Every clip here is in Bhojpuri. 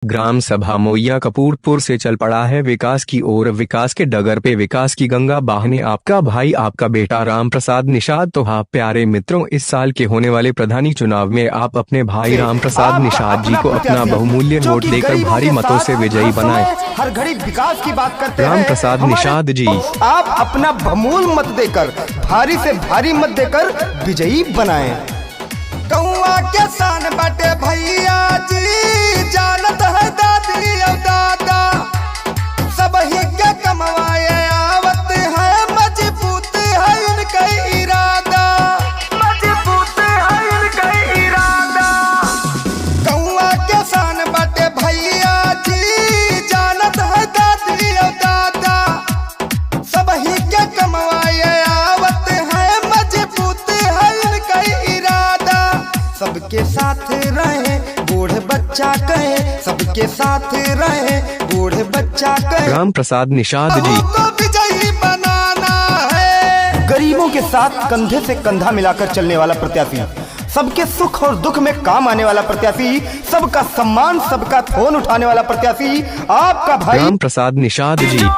ग्राम सभा मोइया कपूरपुर से चल पड़ा है विकास की ओर। विकास के डगर पे विकास की गंगा बहाने आपका भाई आपका बेटा राम प्रसाद निषाद। तो हाँ प्यारे मित्रों, इस साल के होने वाले प्रधानी चुनाव में आप अपने भाई राम प्रसाद निषाद जी को अपना बहुमूल्य वोट देकर भारी मतों से विजयी बनाएं। हर घड़ी विकास की बात करते हैं राम प्रसाद निषाद जी, आप अपना बहुमूल्य मत देकर भारी से भारी मत देकर विजयी बनाएं। कौआ के सान बाटे भैया जी, जानत है दादी और दादा, सब ही के कमवाए आवत है, मजबूत है इनका इरादा, मजबूत है इनका इरादा। कौआ के सान बाटे भैया जी, जानत है दादी और दादा, सब ही के कमवाए आवत है, मजबूत है इनका इरादा। सबके साथ रहे बूढ़े बच्चा कहे, सबके साथ रहे बूढ़े बच्चा कहे। राम प्रसाद निषाद जी को विजयी बनाना है। गरीबों के साथ कंधे से कंधा मिलाकर चलने वाला प्रत्याशी, सबके सुख और दुख में काम आने वाला प्रत्याशी, सबका सम्मान सबका फोन उठाने वाला प्रत्याशी आपका भाई राम प्रसाद निषाद जी।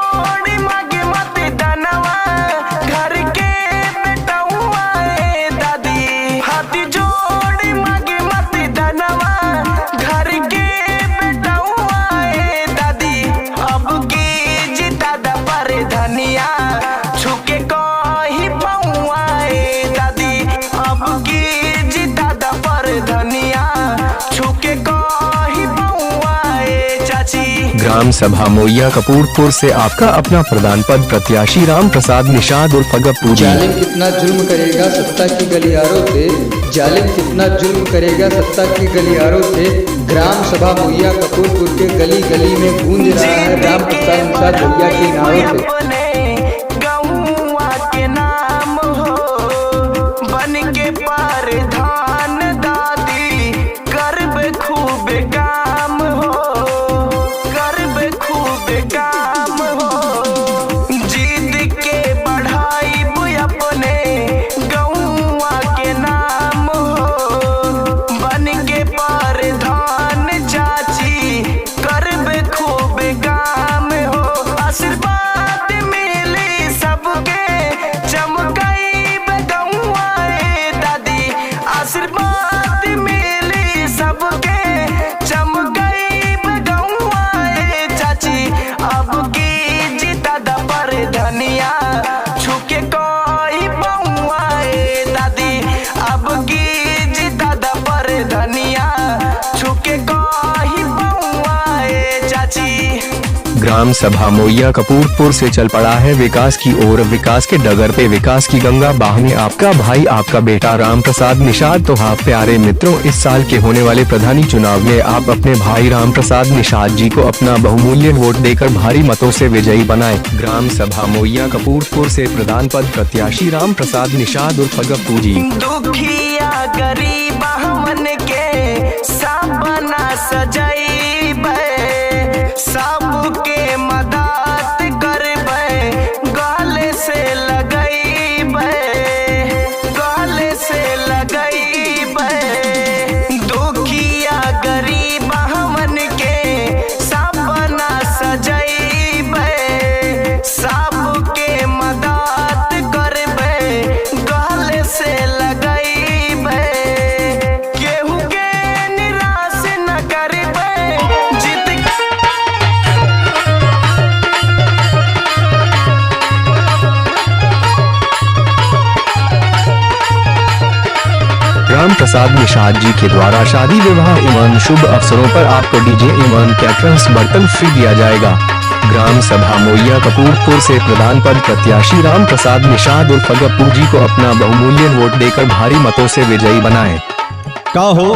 ग्राम सभा मोइया कपूरपुर से आपका अपना प्रधान पद प्रत्याशी राम प्रसाद निषाद उर्फ गप्पू जी। जालिम कितना जुल्म करेगा सत्ता की गलियारों से, जालिम कितना जुल्म करेगा सत्ता की गलियारों से। ग्राम सभा मोइया कपूरपुर के गली गली में गूंज रहा है राम प्रसाद निषाद भैया के नारों से। ग्राम सभा मोइया कपूरपुर से चल पड़ा है विकास की ओर। विकास के डगर पे विकास की गंगा बहाने आपका भाई आपका बेटा राम प्रसाद निषाद। तो हाँ प्यारे मित्रों, इस साल के होने वाले प्रधानी चुनाव में आप अपने भाई राम प्रसाद निषाद जी को अपना बहुमूल्य वोट देकर भारी मतों से विजयी बनाएं। ग्राम सभा मोइया कपूरपुर से प्रधान पद प्रत्याशी राम प्रसाद निषाद उर्फ गप्पू जी। दुखिया गरीब हमन के सपना सजाई, सबके मदद करबे, गले से लगैबे, गले से लगैबे। दुखिया गरीब हमन के सपना सजैबे, सबके मदद करबे, गले से लगैबे। केहू के निराश न करबे, राम प्रसाद निषाद जी के द्वारा शादी विवाह एवं शुभ अवसरों पर आपको डीजे एवं कैटरर्स बर्तन फ्री दिया जाएगा। ग्राम सभा मोइया कपूरपुर से प्रधान पद प्रत्याशी राम प्रसाद निषाद उर्फ गप्पू जी को अपना बहुमूल्य वोट देकर भारी मतों से विजयी बनाएं। का हो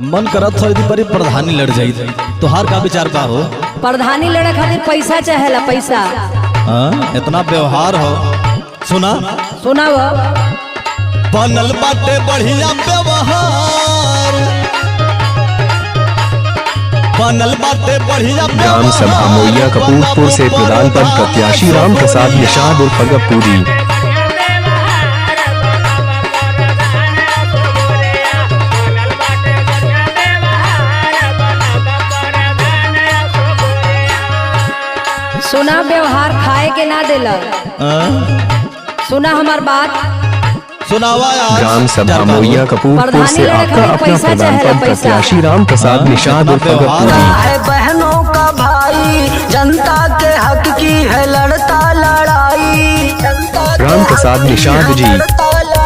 मन करत हो यदि परी प्रधानी लड़ जाई तो हार का विचार का हो? प्रधानी लड़े खातिर पैसा चाहेला, पैसा। हाँ इतना व्यवहार हो। सुना वो बनल बाटे बढ़िया व्यवहार, बनल बाटे बढ़िया। ग्राम सभा मोइया कपूरपुर से प्रधान पद प्रत्याशी राम प्रसाद निषाद उर्फ गप्पू जी। सुना व्यवहार खाए के ना देला। सुना हमार बात। सुनावा यार। ग्राम सभा मोइया कपूरपुर से आपका अपना प्रधान पद प्रत्याशी राम प्रसाद निषाद उर्फ गप्पूरी। है बहनों का भाई, जनता के हक की है लड़ता लड़ाई। राम प्रसाद निषाद जी।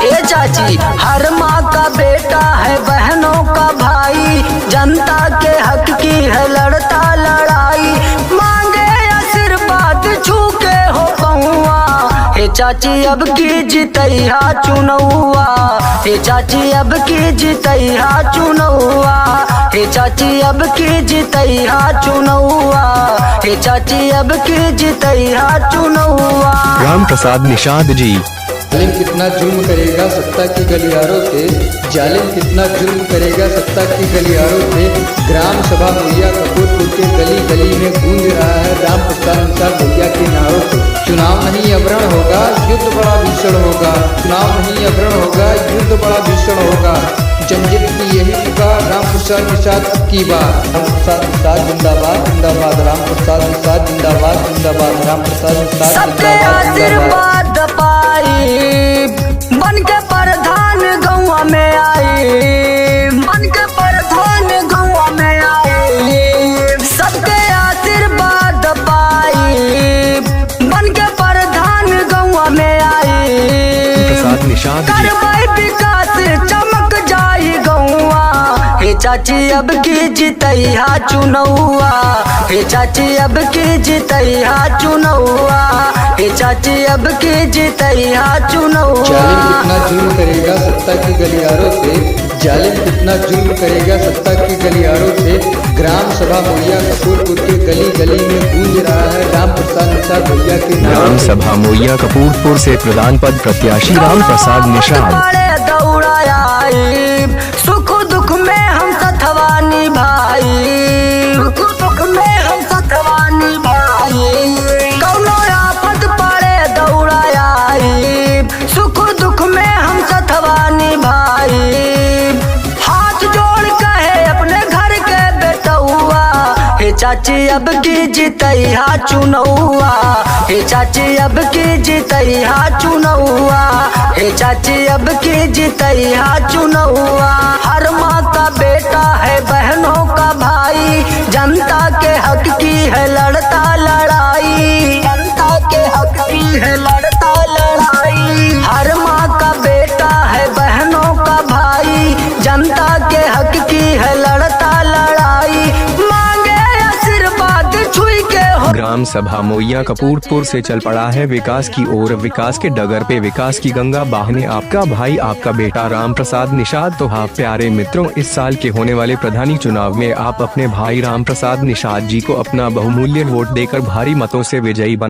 ए चाची, हर माँ का बेटा है बहनों का भाई, जनता के हक की है लड़ता लड़ाई। मांगे आशीर्वाद छू के हो पहुआ, हे चाची अब की जितैया चुनौआ। हे चाची अब की जितैया चुनौआ। हे चाची अब की जितैया चुनौआ। हे चाची अब की जितैया चुनौआ। राम प्रसाद निषाद जी। जालिम कितना जुल्म करेगा सत्ता की गलियारों पे, जालिम कितना जुल्म करेगा सत्ता की गलियारों पे। ग्राम सभा मोइया कपूरपुर के गली गली में गूंज रहा है राम प्रसाद निषाद भैया के नारों पे। चुनाव नहीं अवरण होगा, युद्ध बड़ा भीषण होगा। चुनाव नहीं अवरण होगा, युद्ध बड़ा भीषण होगा। जनजन की यही पुकार, राम प्रसाद निषाद की बात। राम प्रसाद निषाद जिंदाबाद जिंदाबाद, राम प्रसाद निषाद जिंदाबाद जिंदाबाद, राम प्रसाद निषाद सबके जिंदाबाद जिंदाबाद। आशीर्वाद पाई, बन के प्रधान गौवा में आई। बन के प्रधान गौवा में आई, सबके आशीर्वाद पाई, बन के प्रधान गौवा में आई। प्रसाद निषाद जी। करवाई विकास चमक जाई गौआ। हे चाची अब की जितैया चुनौआ। हे चाची अब की जितैया चुनौआ। हे चाची अब की जितैया चुनौआ। जालिम कितना जुल्म करेगा सत्ता की गलियारों पे, जालिम कितना जुल्म करेगा सत्ता की गलियारों पे। ग्राम सभा मोइया कपूरपुर के गली गली में गूंज रहा है राम प्रसाद निषाद भैया के नारों ग्राम पे। सभा मोइया कपूरपुर से प्रधान पद प्रत्याशी राम प्रसाद निषाद। सुख दुख में हम सथवा निभाई। सुख दुख में हम सथवा निभाई। कौनो आफत पड़े दौड़ाई, सुख दुख में हम सथवा निभाई। हाथ जोड़ कहे अपने घर के बेटौआ। हे चाची अब की जितैया चुनौआ। हे चाची अब की जितैया चुनौआ। हे चाची अब की जितैया चुनौआ। हर माँ का बेटा है बहनों का भाई, जनता के हक की है लड़ता लड़ाई। जनता के हक की है लड़ता लड़ाई। हर माँ का बेटा है बहनों का भाई, जनता के हक की है लड़ता लड़ाई। मांगे आशीर्वाद छुई के हो। ग्राम सभा मोइया कपूरपुर से चल पड़ा है विकास की ओर, विकास के डगर पे विकास की गंगा बहाने आपका भाई आपका बेटा राम प्रसाद निषाद। तो हाँ प्यारे मित्रों, इस साल के होने वाले प्रधानी चुनाव में आप अपने भाई राम प्रसाद निषाद जी को अपना बहुमूल्य वोट देकर भारी मतों से विजयी